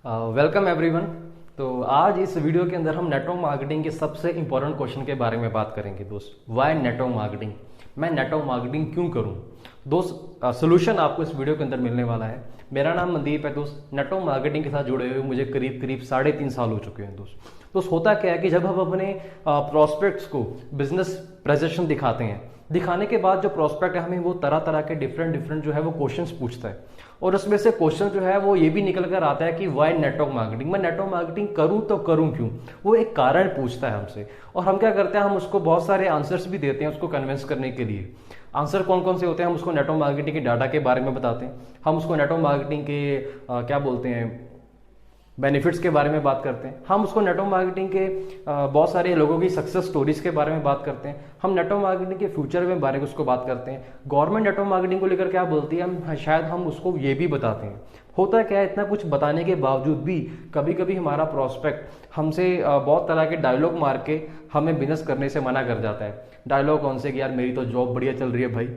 Welcome everyone. तो आज इस वीडियो के अंदर हम नेटवर्क मार्केटिंग के सबसे इंपॉर्टेंट क्वेश्चन के बारे में बात करेंगे दोस्त। वाई नेटवर्क मार्केटिंग, मैं नेटवर्क मार्केटिंग क्यों करूं दोस्त। सोल्यूशन आपको इस वीडियो के अंदर मिलने वाला है। मेरा नाम मनदीप है दोस्त। नेटवर्क मार्केटिंग के साथ जुड़े हुए मुझे करीब करीब 3.5 साल हो चुके हैं दोस्त। होता क्या है कि जब हम अपने प्रोस्पेक्ट्स को बिजनेस प्रेजेंटेशन दिखाते हैं, दिखाने के बाद जो प्रोस्पेक्ट है हमें वो तरह तरह के डिफरेंट जो है वो क्वेश्चंस पूछता है, और उसमें से क्वेश्चन जो है वो ये भी निकल कर आता है कि वाई नेटवर्क मार्केटिंग, मैं नेटवर्क मार्केटिंग करूं तो करूं क्यों। वो एक कारण पूछता है हमसे, और हम क्या करते हैं, हम उसको बहुत सारे आंसर्स भी देते हैं उसको कन्विंस करने के लिए। आंसर कौन कौन से होते हैं, हम उसको नेटवर्क मार्केटिंग के डाटा के बारे में बताते हैं, हम उसको नेटवर्क मार्केटिंग के क्या बोलते हैं बेनिफिट्स के बारे में बात करते हैं, हम उसको नेटवर्क मार्केटिंग के बहुत सारे लोगों की सक्सेस स्टोरीज के बारे में बात करते हैं, हम नेटवर्क मार्केटिंग के फ्यूचर में बारे में उसको बात करते हैं। गवर्नमेंट नेटवर्क मार्केटिंग को लेकर क्या बोलती है, हम शायद हम उसको ये भी बताते हैं। होता क्या है, इतना कुछ बताने के बावजूद भी कभी कभी हमारा प्रोस्पेक्ट हमसे बहुत तरह के डायलॉग मार के हमें बिजनेस करने से मना कर जाता है। डायलॉग कौन से कि यार मेरी तो जॉब बढ़िया चल रही है भाई,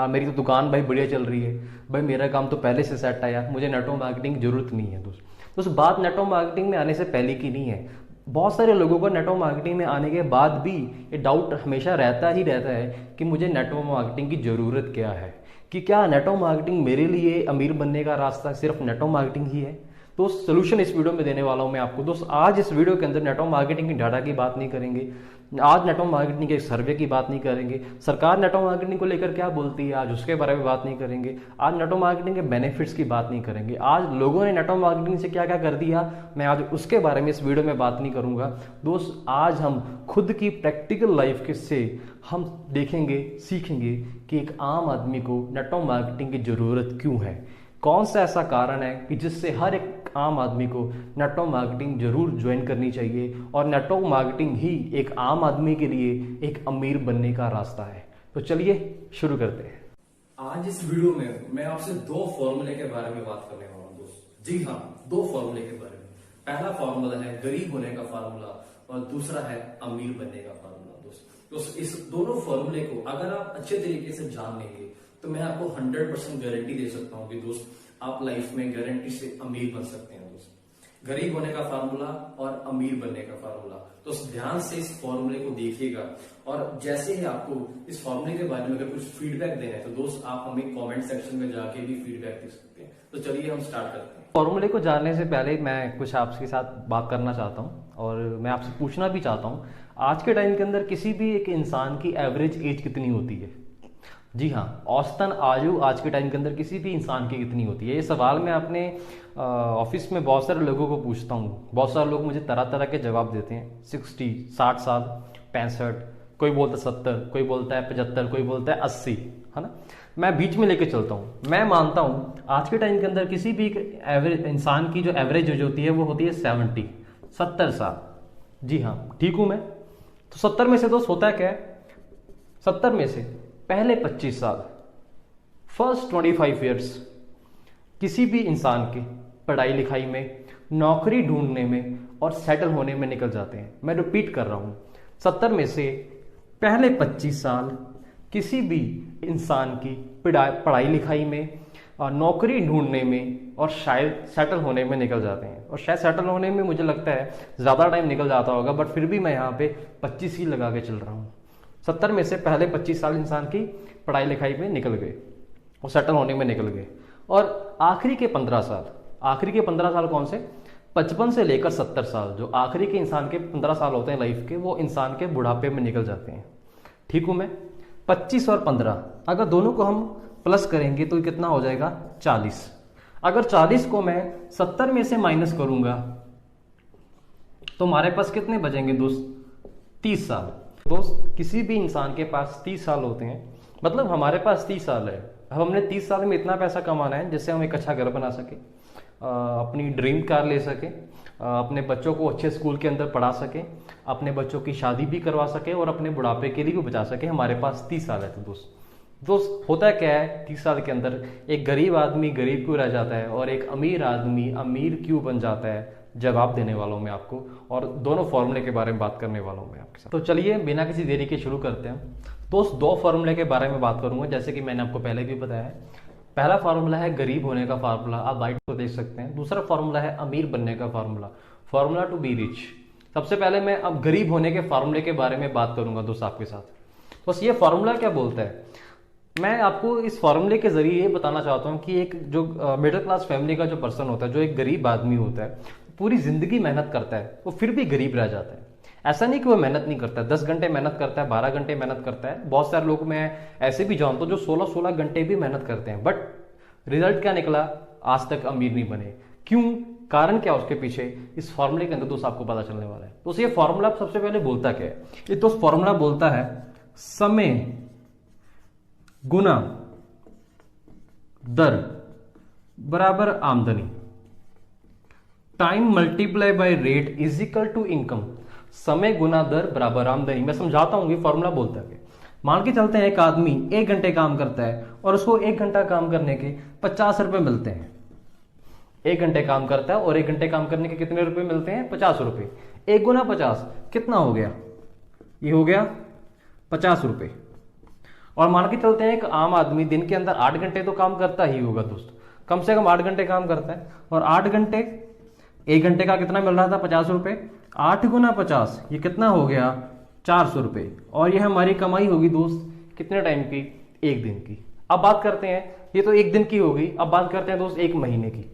मेरी तो दुकान भाई बढ़िया चल रही है भाई, मेरा काम तो पहले से सेट है यार, मुझे नेटवर्क मार्केटिंग की जरूरत नहीं है दोस्त। तो बात नेटवर्क मार्केटिंग में आने से पहले की नहीं है। बहुत सारे लोगों को नेटवर्क मार्केटिंग में आने के बाद भी ये डाउट हमेशा रहता ही रहता है कि मुझे नेटवर्क मार्केटिंग की ज़रूरत क्या है, कि क्या नेटवर्क मार्केटिंग मेरे लिए अमीर बनने का रास्ता सिर्फ नेटवर्क मार्केटिंग ही है। तो सोल्यूशन इस वीडियो में देने वाला हूं मैं आपको दोस्त। आज इस वीडियो के अंदर नेटवर्क मार्केटिंग की डाटा की बात नहीं करेंगे, आज नेटवर्क मार्केटिंग के सर्वे की बात नहीं करेंगे, सरकार नेटवर्क मार्केटिंग को लेकर क्या बोलती है आज उसके बारे में बात नहीं करेंगे, आज नेटवर्क मार्केटिंग के बेनिफिट्स की बात नहीं करेंगे, आज लोगों ने नेटवर्क मार्केटिंग से क्या क्या कर दिया मैं आज उसके बारे में इस वीडियो में बात नहीं करूंगा दोस्त। आज हम खुद की प्रैक्टिकल लाइफ के से हम देखेंगे, सीखेंगे कि एक आम आदमी को नेटवर्क मार्केटिंग की जरूरत क्यों है, कौन सा ऐसा कारण है कि जिससे हर एक आम आदमी को नेटवर्क मार्केटिंग जरूर ज्वाइन करनी चाहिए, और नेटवर्क मार्केटिंग ही एक आम आदमी के लिए एक अमीर बनने का रास्ता है। तो चलिए शुरू करते हैं। आज इस वीडियो में मैं आपसे दो फॉर्मूले के बारे में बात करने वाला हूँ दोस्त। जी हाँ, दो फॉर्मूले के बारे में। पहला फॉर्मूला है गरीब होने का फॉर्मूला, और दूसरा है अमीर बनने का फॉर्मूला दोस्त। तो इस दोनों फॉर्मूले को अगर आप अच्छे तरीके से जान लेंगे तो मैं आपको 100% गारंटी दे सकता हूं कि दोस्त आप लाइफ में गारंटी से अमीर बन सकते हैं दोस्त। गरीब होने का फार्मूला और अमीर बनने का फार्मूला, तो ध्यान से इस फॉर्मूले को देखिएगा, और जैसे ही आपको इस फॉर्मूले के बारे में अगर कुछ फीडबैक देना है तो दोस्त आप हमें कमेंट सेक्शन में जाके भी फीडबैक दे सकते हैं। तो चलिए हम स्टार्ट करते हैं। फॉर्मूले को जानने से पहले मैं कुछ आपके साथ बात करना चाहता हूँ, और मैं आपसे पूछना भी चाहता हूँ, आज के टाइम के अंदर किसी भी एक इंसान की एवरेज एज कितनी होती है। जी हाँ, औसतन आयु आज के टाइम के अंदर किसी भी इंसान की कितनी होती है। ये सवाल मैं अपने ऑफिस में बहुत सारे लोगों को पूछता हूँ, बहुत सारे लोग मुझे तरह तरह के जवाब देते हैं। 60, 60 साल, 65, कोई बोलता है 70, कोई बोलता है 75, कोई बोलता है 80, है ना। मैं बीच में लेके चलता हूँ। मैं मानता हूँ आज के टाइम के अंदर किसी भी एवरेज इंसान की जो एवरेज एज होती है वो होती है 70 साल। जी हाँ, ठीक हूँ मैं। तो 70 में से दोस्त होता क्या है, 70 में से पहले 25 साल, फर्स्ट 25 ईयर्स किसी भी इंसान के पढ़ाई लिखाई में, नौकरी ढूंढने में और सेटल होने में निकल जाते हैं। मैं रिपीट कर रहा हूं, 70 में से पहले 25 साल किसी भी इंसान की पढ़ाई लिखाई में, नौकरी ढूंढने में और शायद सेटल होने में निकल जाते हैं। और शायद सेटल होने में मुझे लगता है ज़्यादा टाइम निकल जाता होगा, बट फिर भी मैं यहाँ पे 25 ही लगा के चल रहा हूँ। 70 में से पहले 25 साल इंसान की पढ़ाई लिखाई में निकल गए और सेटल होने में निकल गए। और आखिरी के 15 साल, आखिरी के 15 साल कौन से, 55 से लेकर 70 साल, जो आखिरी के इंसान के 15 साल होते हैं लाइफ के, वो इंसान के बुढ़ापे में निकल जाते हैं। ठीक हूं मैं। 25 और 15 अगर दोनों को हम प्लस करेंगे तो कितना हो जाएगा, 40। अगर 40 को मैं 70 में से माइनस करूंगा तो हमारे पास कितने बचेंगे दोस्त, 30 साल। दोस्त किसी भी इंसान के पास 30 साल होते हैं, मतलब हमारे पास 30 साल है। अब हमने 30 साल में इतना पैसा कमाना है जिससे हम एक अच्छा घर बना सके, अपनी ड्रीम कार ले सके, अपने बच्चों को अच्छे स्कूल के अंदर पढ़ा सके, अपने बच्चों की शादी भी करवा सके और अपने बुढ़ापे के लिए भी बचा सके। हमारे पास 30 साल है। तो दोस्त होता क्या है, 30 साल के अंदर एक गरीब आदमी गरीब क्यों रह जाता है और एक अमीर आदमी अमीर क्यों बन जाता है, जवाब देने वाला हूं मैं आपको, और दोनों फॉर्मूले के बारे में बात करने वाला हूं मैं आपके साथ। तो चलिए बिना किसी देरी के शुरू करते हैं दोस्त। दो फॉर्मूले के बारे में बात करूंगा, जैसे कि मैंने आपको पहले भी बताया है। पहला फार्मूला है गरीब होने का फार्मूला, आप वाइट को देख सकते हैं। दूसरा फार्मूला है अमीर बनने का formula, formula to be rich. सबसे पहले मैं अब गरीब होने के फार्मूले के बारे में बात करूंगा दोस्त आपके साथ। बस ये फार्मूला क्या बोलता है, मैं आपको इस फार्मूले के जरिए ये बताना चाहता हूँ कि एक जो मिडिल क्लास फैमिली का जो पर्सन होता है, जो एक गरीब आदमी होता है, पूरी जिंदगी मेहनत करता है, वो फिर भी गरीब रह जाता है। ऐसा नहीं कि वो मेहनत नहीं करता है, 10 घंटे मेहनत करता है, 12 घंटे मेहनत करता है। बहुत सारे लोग मैं ऐसे भी जानता हूँ जो 16-16 घंटे भी मेहनत करते हैं, बट रिजल्ट क्या निकला, आज तक अमीर नहीं बने। क्यों, कारण क्या उसके पीछे, इस फॉर्मूले के अंदर दोस्त आपको पता चलने वाला है। तो ये फॉर्मूला सबसे पहले बोलता क्या है, ये तो फॉर्मूला बोलता है समय गुना दर बराबर आमदनी, time multiply by rate is equal to income. समय गुना दर बराबर आमदनी। मैं समझाता हूं, ये फॉर्मूला बोलता है। मान के चलते हैं एक आदमी 1 घंटे काम करता है और उसको 1 घंटा काम करने के 50 रुपए मिलते हैं। 1 घंटे काम करता है और 1 घंटे काम करने के कितने रुपए मिलते हैं, 50 रुपए। 1 गुना 50 कितना हो गया, ये हो गया 50 रुपए। और मान के चलते हैं एक आम आदमी दिन के अंदर 8 घंटे तो काम करता ही होगा दोस्त, कम से कम 8 घंटे काम करता है। और 8 घंटे, 1 घंटे का कितना मिल रहा था, 50 रुपए। 8 गुना 50 ये कितना हो गया, 400 रुपए। और ये हमारी कमाई होगी दोस्त कितने टाइम की, 1 दिन की। अब बात करते हैं, ये तो 1 दिन की होगी, अब बात करते हैं दोस्त 1 महीने की।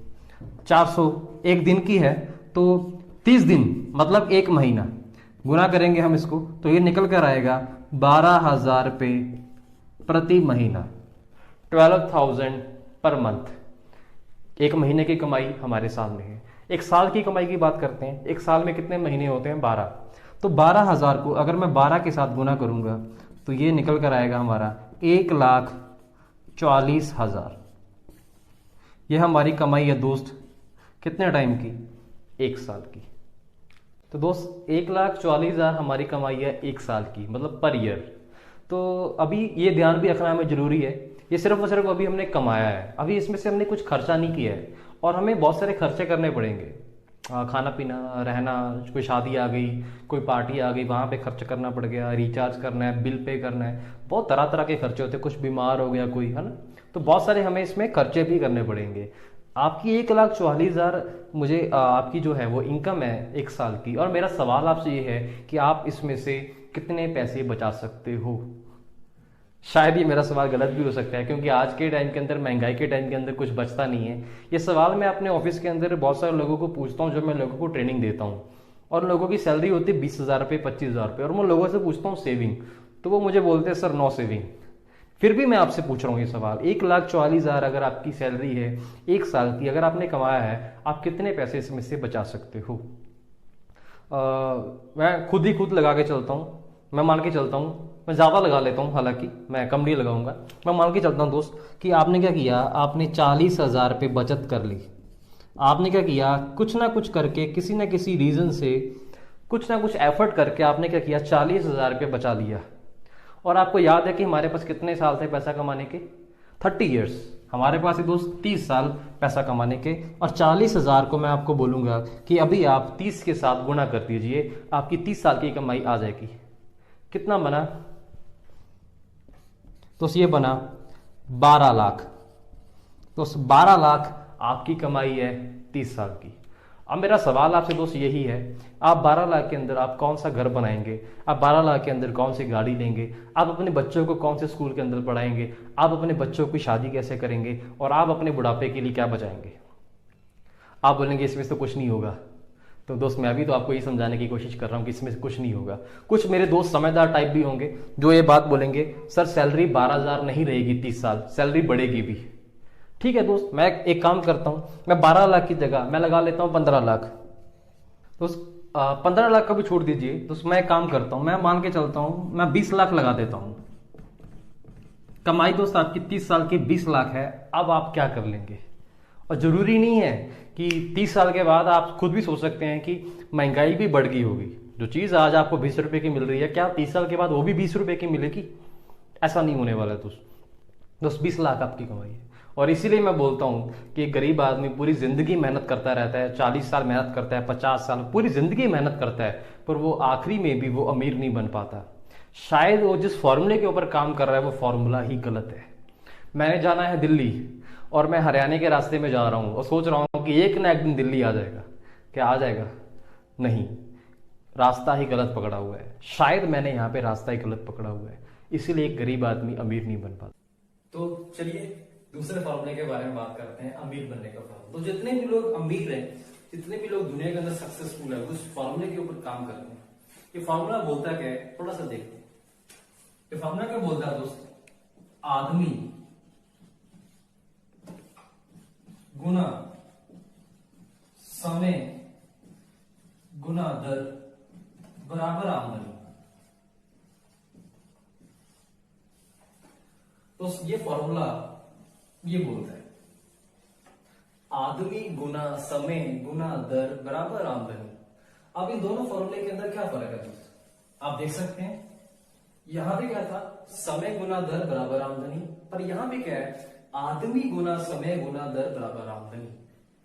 400 1 दिन की है तो 30 दिन मतलब 1 महीना, गुना करेंगे हम इसको तो ये निकल कर आएगा 12,000 रुपये प्रति महीना, 12,000 पर मंथ। 1 महीने की कमाई हमारे सामने है। 1 साल की कमाई की बात करते हैं, 1 साल में कितने महीने होते हैं, 12। तो 12,000 को अगर मैं 12 के साथ गुना करूंगा तो ये निकल कर आएगा हमारा 1,40,000। ये हमारी कमाई है दोस्त कितने टाइम की, 1 साल की। तो दोस्त 1,40,000 हमारी कमाई है 1 साल की, मतलब पर ईयर। तो अभी ये ध्यान भी रखना हमें जरूरी है, ये सिर्फ और सिर्फ अभी हमने कमाया है, अभी इसमें से हमने कुछ खर्चा नहीं किया है। और हमें बहुत सारे खर्चे करने पड़ेंगे, खाना पीना, रहना, कोई शादी आ गई, कोई पार्टी आ गई, वहाँ पे खर्च करना पड़ गया, रिचार्ज करना है, बिल पे करना है, बहुत तरह तरह के खर्चे होते हैं। कुछ बीमार हो गया कोई, है ना, तो बहुत सारे हमें इसमें खर्चे भी करने पड़ेंगे। आपकी 1,40,000 मुझे आपकी जो है वो इनकम है 1 साल की, और मेरा सवाल आपसे ये है कि आप इसमें से कितने पैसे बचा सकते हो। शायद ये मेरा सवाल गलत भी हो सकता है, क्योंकि आज के टाइम के अंदर, महंगाई के टाइम के अंदर कुछ बचता नहीं है। ये सवाल मैं अपने ऑफिस के अंदर बहुत सारे लोगों को पूछता हूँ, जब मैं लोगों को ट्रेनिंग देता हूँ, और लोगों की सैलरी होती है 20,000 रुपये, 25,000 रुपये, और मैं लोगों से पूछता हूँ सेविंग, तो वो मुझे बोलते हैं सर नो सेविंग। फिर भी मैं आपसे पूछ रहा हूँ ये सवाल, 1,40,000 अगर आपकी सैलरी है 1 साल की, अगर आपने कमाया है, आप कितने पैसे इसमें से बचा सकते हो। मैं खुद लगा के चलता हूँ, मैं मान के चलता हूँ, मैं ज़्यादा लगा लेता हूँ, हालांकि मैं कम नहीं लगाऊंगा। मैं मान के चलता हूँ दोस्त कि आपने क्या किया, आपने 40,000 रुपये बचत कर ली। आपने क्या किया, कुछ ना कुछ करके, किसी ना किसी रीज़न से, कुछ ना कुछ एफर्ट करके आपने क्या किया, 40,000 रुपये बचा लिया। और आपको याद है कि हमारे पास कितने साल थे पैसा कमाने के, 30 ईयर्स हमारे पास है दोस्त, 30 साल पैसा कमाने के। और 40,000 को मैं आपको बोलूँगा कि अभी आप 30 के साथ गुना कर दीजिए, आपकी 30 साल की कमाई आ जाएगी। कितना बना, तो ये बना 12 लाख। तो 12 लाख आपकी कमाई है 30 साल की। अब मेरा सवाल आपसे दोस्त यही है, आप 12 लाख के अंदर आप कौन सा घर बनाएंगे, आप 12 लाख के अंदर कौन सी गाड़ी लेंगे, आप अपने बच्चों को कौन से स्कूल के अंदर पढ़ाएंगे, आप अपने बच्चों की शादी कैसे करेंगे, और आप अपने बुढ़ापे के लिए क्या बचाएंगे। आप बोलेंगे इसमें तो कुछ नहीं होगा। तो दोस्त मैं भी तो आपको ये समझाने की कोशिश कर रहा हूँ कि इसमें से कुछ नहीं होगा। कुछ मेरे दोस्त समझदार टाइप भी होंगे जो ये बात बोलेंगे, सर सैलरी 12,000 नहीं रहेगी 30 साल, सैलरी बढ़ेगी भी। ठीक है दोस्त, मैं एक काम करता हूँ, मैं 12 लाख की जगह मैं लगा लेता हूँ 15 लाख। तो 15 लाख का भी छोड़ दीजिए, तो मैं एक काम करता हूँ, मैं मान के चलता हूँ मैं 20 लाख लगा देता हूँ। कमाई दोस्त आपकी 30 साल की 20 लाख है। अब आप क्या कर लेंगे। और जरूरी नहीं है कि 30 साल के बाद, आप खुद भी सोच सकते हैं कि महंगाई भी बढ़ गई होगी, जो चीज़ आज आपको 20 रुपए की मिल रही है, क्या 30 साल के बाद वो भी 20 रुपए की मिलेगी। ऐसा नहीं होने वाला है दोस्त 20 लाख आपकी कमाई है। और इसीलिए मैं बोलता हूँ कि एक गरीब आदमी पूरी जिंदगी मेहनत करता रहता है, 40 साल मेहनत करता है, 50 साल, पूरी जिंदगी मेहनत करता है, पर वो आखिरी में भी वो अमीर नहीं बन पाता। शायद वो जिस फॉर्मूले के ऊपर काम कर रहा है वो फॉर्मूला ही गलत है। मैंने जाना है दिल्ली, और मैं हरियाणा के रास्ते में जा रहा हूँ और सोच रहा हूँ कि एक ना एक दिन दिल्ली आ जाएगा, क्या आ जाएगा? नहीं, रास्ता ही गलत पकड़ा हुआ है। शायद मैंने यहाँ पे रास्ता ही गलत पकड़ा हुआ है, इसीलिए एक गरीब आदमी अमीर नहीं बन पाता। तो चलिए दूसरे फॉर्मूले के बारे में बात करते हैं, अमीर बनने का फॉर्मूला। तो जितने भी लोग अमीर हैं, जितने भी लोग दुनिया के अंदर सक्सेसफुल है, उस फॉर्मूले के ऊपर काम करते हैं। ये फॉर्मूला बोलता क्या है, थोड़ा सा देखते हैं। ये फॉर्मूला क्या बोलता है दोस्त? आदमी गुना समय गुना दर बराबर आमदनी। तो ये फॉर्मूला ये बोलता है आदमी गुना समय गुना दर बराबर आमदनी। अब इन दोनों फॉर्मूले के अंदर क्या फर्क है दोस्त? आप देख सकते हैं यहां पे क्या था, समय गुना दर बराबर आमदनी, पर यहां पे क्या है, आदमी गुना समय गुना दर बराबर आमदनी।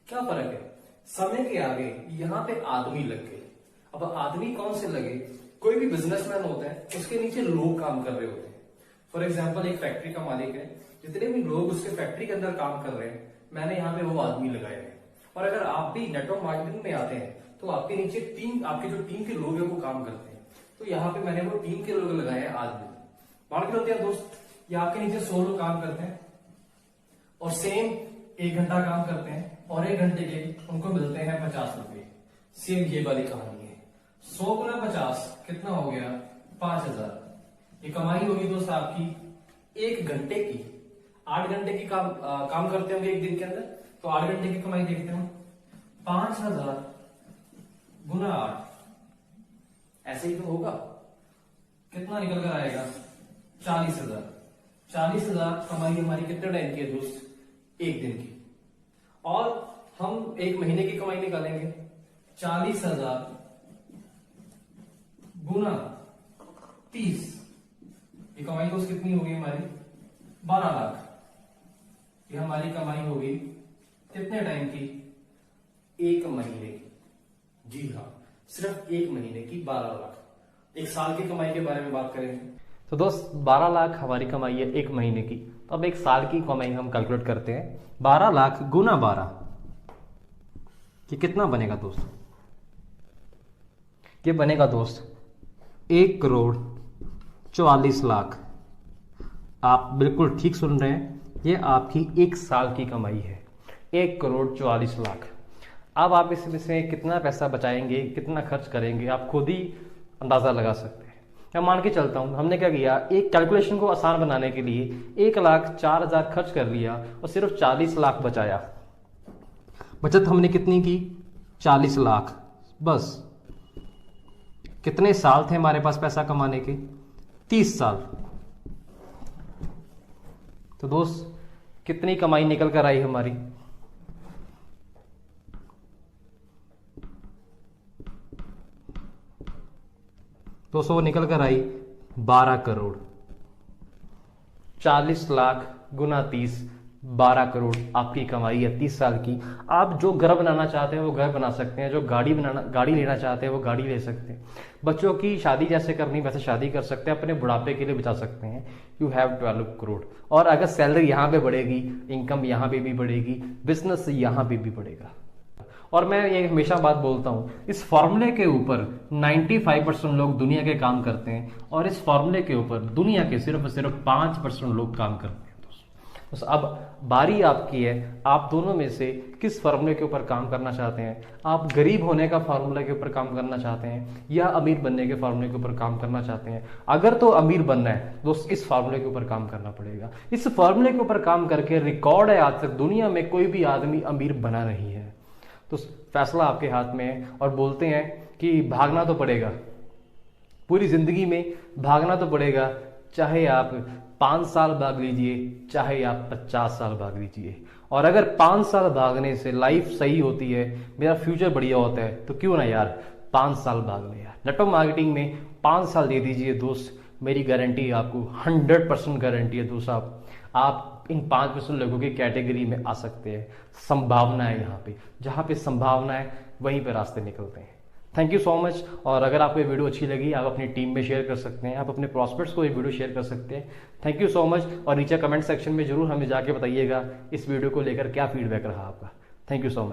क्या फर्क है? समय के आगे यहां पे आदमी लग गए। अब आदमी कौन से लगे? कोई भी बिजनेसमैन होता है, उसके नीचे लोग काम कर रहे होते हैं। फॉर एग्जाम्पल एक फैक्ट्री का मालिक है, जितने भी लोग उसके फैक्ट्री के अंदर काम कर रहे हैं, मैंने यहाँ पे वो आदमी लगाए हैं। और अगर आप भी नेटवर्क मार्केटिंग में आते हैं तो आपके नीचे टीम, आपके जो टीम के लोग हैं वो काम करते हैं। तो यहाँ पे मैंने वो टीम के लोग लगाए हैं आदमी। मान के चलते हैं दोस्त, ये आपके नीचे 100 लोग काम करते हैं और सेम 1 घंटा काम करते हैं और 1 घंटे के उनको मिलते हैं 50 रुपए। सेम ये वाली कहानी है। 100 गुना 50 कितना हो गया? 5000। ये कमाई होगी दोस्त आपकी 1 घंटे की। 8 घंटे की काम करते होंगे एक दिन के अंदर, तो 8 घंटे की कमाई देखते हो, 5000 गुना 8, ऐसे ही तो होगा। कितना निकल कर आएगा? 40,000। 40,000 कमाई हमारी कितने टाइम की है दोस्त? 1 दिन की। और हम 1 महीने की कमाई निकालेंगे, 40,000 गुना 30, ये कमाई दोस्त कितनी होगी हमारी? 12 लाख। ये हमारी कमाई होगी कितने टाइम की? 1 महीने की। जी हाँ, सिर्फ 1 महीने की 12 लाख। 1 साल की कमाई के बारे में बात करें तो दोस्त 12 लाख हमारी कमाई है 1 महीने की। तो अब 1 साल की कमाई हम कैलकुलेट करते हैं। 12 लाख गुना 12, ये कितना बनेगा दोस्त? ये बनेगा दोस्त 1 करोड़ 44 लाख। आप बिल्कुल ठीक सुन रहे हैं, ये आपकी 1 साल की कमाई है, 1 करोड़ 44 लाख। अब आप इसमें कितना पैसा बचाएंगे, कितना खर्च करेंगे, आप खुद ही अंदाजा लगा सकते हैं। मैं मान के चलता हूं, हमने क्या किया, एक कैलकुलेशन को आसान बनाने के लिए 1,04,000 खर्च कर लिया और सिर्फ 40 लाख बचाया। बचत हमने कितनी की? 40 लाख। बस कितने साल थे हमारे पास पैसा कमाने के? 30 साल। तो दोस्त कितनी कमाई निकल कर आई हमारी? दोस्तों वो निकल कर आई 12 करोड़। 40 लाख गुना 30, 12 करोड़ आपकी कमाई है 30 साल की। आप जो घर बनाना चाहते हैं वो घर बना सकते हैं, जो गाड़ी लेना चाहते हैं वो गाड़ी ले सकते हैं, बच्चों की शादी जैसे करनी वैसे शादी कर सकते हैं, अपने बुढ़ापे के लिए बचा सकते हैं। You have 12 crore. और अगर सैलरी यहाँ पे बढ़ेगी, इनकम यहाँ पे भी बढ़ेगी, बिजनेस यहाँ पे भी बढ़ेगा। और मैं ये हमेशा बात बोलता हूँ, इस फॉर्मूले के ऊपर 95% लोग दुनिया के काम करते हैं और इस फॉर्मूले के ऊपर दुनिया के सिर्फ 5% लोग काम करते हैं। बस अब बारी आपकी है, आप दोनों में से किस फॉर्मूले के ऊपर काम करना चाहते हैं? आप गरीब होने का फॉर्मूले के ऊपर काम करना चाहते हैं या अमीर बनने के फॉर्मूले के ऊपर काम करना चाहते हैं? अगर तो अमीर बनना है दोस्त, इस फॉर्मूले के ऊपर काम करना पड़ेगा। इस फॉर्मूले के ऊपर काम करके रिकॉर्ड है आज तक दुनिया में कोई भी आदमी अमीर बना नहीं है। तो फैसला आपके हाथ में है। और बोलते हैं कि भागना तो पड़ेगा, पूरी जिंदगी में भागना तो पड़ेगा, चाहे आप 5 साल भाग लीजिए, चाहे आप 50 साल भाग लीजिए। और अगर 5 साल भागने से लाइफ सही होती है, मेरा फ्यूचर बढ़िया होता है, तो क्यों ना यार 5 साल भाग ले यार। नेटवर्क मार्केटिंग में 5 साल दे दीजिए दोस्त, मेरी गारंटी है आपको, 100% गारंटी है दोस्त। आप इन 5% लोगों की कैटेगरी में आ सकते हैं। संभावना है यहाँ पे, जहाँ पे संभावना है वहीं पे रास्ते निकलते हैं। Thank you so much. और अगर आपको ये वीडियो अच्छी लगी, आप अपनी टीम में शेयर कर सकते हैं, आप अपने प्रॉस्पेक्ट्स को ये वीडियो शेयर कर सकते हैं। Thank you so much. और नीचे कमेंट सेक्शन में जरूर हमें जाके बताइएगा इस वीडियो को लेकर क्या फीडबैक रहा आपका। Thank you so much.